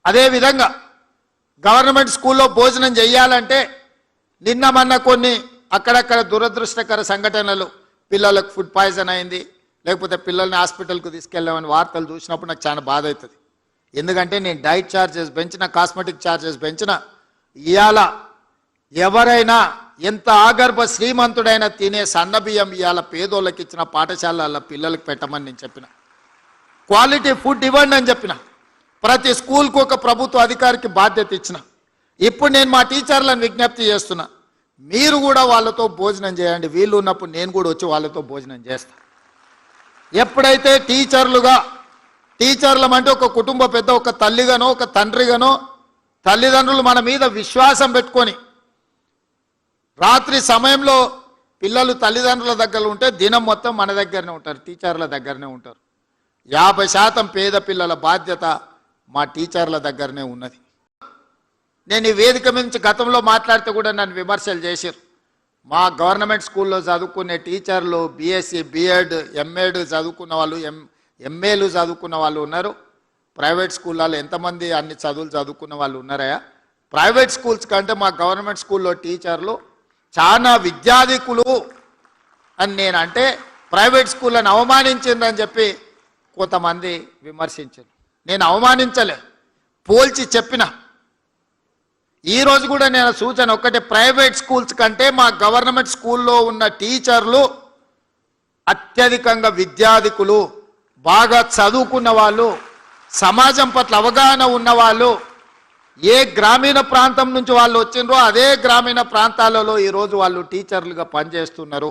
అదేవిధంగా గవర్నమెంట్ స్కూల్లో భోజనం చేయాలంటే నిన్న మొన్న కొన్ని అక్కడక్కడ దురదృష్టకర సంఘటనలు, పిల్లలకు ఫుడ్ పాయిజన్ అయింది, లేకపోతే పిల్లల్ని హాస్పిటల్కు తీసుకెళ్ళామని వార్తలు చూసినప్పుడు నాకు చాలా బాధ అవుతుంది. ఎందుకంటే నేను డైట్ ఛార్జెస్ పెంచిన, కాస్మెటిక్ ఛార్జెస్ పెంచిన, ఇవాళ ఎవరైనా ఎంత ఆగర్భ శ్రీమంతుడైనా తినే సన్నబియ్యం ఇవాళ పేదోళ్ళకి ఇచ్చిన పాఠశాలల పిల్లలకు పెట్టమని నేను చెప్పిన. క్వాలిటీ ఫుడ్ ఇవ్వండి అని చెప్పిన. ప్రతి స్కూల్కు ఒక ప్రభుత్వ అధికారికి బాధ్యత ఇచ్చిన. ఇప్పుడు నేను మా టీచర్లను విజ్ఞప్తి చేస్తున్నా, మీరు కూడా వాళ్ళతో భోజనం చేయండి. వీళ్ళు ఉన్నప్పుడు నేను కూడా వచ్చి వాళ్ళతో భోజనం చేస్తాను. ఎప్పుడైతే టీచర్లం అంటే ఒక కుటుంబ పెద్ద, ఒక తల్లిగానో ఒక తండ్రిగానో తల్లిదండ్రులు మన మీద విశ్వాసం పెట్టుకొని రాత్రి సమయంలో పిల్లలు తల్లిదండ్రుల దగ్గర ఉంటే దినం మొత్తం మన దగ్గరనే ఉంటారు, టీచర్ల దగ్గరనే ఉంటారు. 50% పేద పిల్లల బాధ్యత మా టీచర్ల దగ్గరనే ఉన్నది. నేను ఈ వేదిక నుంచి గతంలో మాట్లాడితే కూడా నన్ను విమర్శలు చేశారు. మా గవర్నమెంట్ స్కూల్లో చదువుకునే టీచర్లు బీఎస్సీ, బీఎడ్, ఎంఎడ్ చదువుకున్న వాళ్ళు, ఎంఏలు చదువుకున్న వాళ్ళు ఉన్నారు. ప్రైవేట్ స్కూళ్ళలో ఎంతమంది అన్ని చదువులు చదువుకున్న వాళ్ళు ఉన్నారయా? ప్రైవేట్ స్కూల్స్ కంటే మా గవర్నమెంట్ స్కూల్లో టీచర్లు చాలా విద్యాధికులు అని నేను అంటే ప్రైవేట్ స్కూళ్ళని అవమానించిందని చెప్పి కొంతమంది విమర్శించారు. నేను అవమానించలే, పోల్చి చెప్పిన. ఈరోజు కూడా నేను సూచన ఒక్కటే, ప్రైవేట్ స్కూల్స్ కంటే మా గవర్నమెంట్ స్కూల్లో ఉన్న టీచర్లు అత్యధికంగా విద్యాధికులు, బాగా చదువుకున్న వాళ్ళు, సమాజం పట్ల అవగాహన ఉన్నవాళ్ళు. ఏ గ్రామీణ ప్రాంతం నుంచి వాళ్ళు వచ్చిండ్రో అదే గ్రామీణ ప్రాంతాలలో ఈరోజు వాళ్ళు టీచర్లుగా పనిచేస్తున్నారు.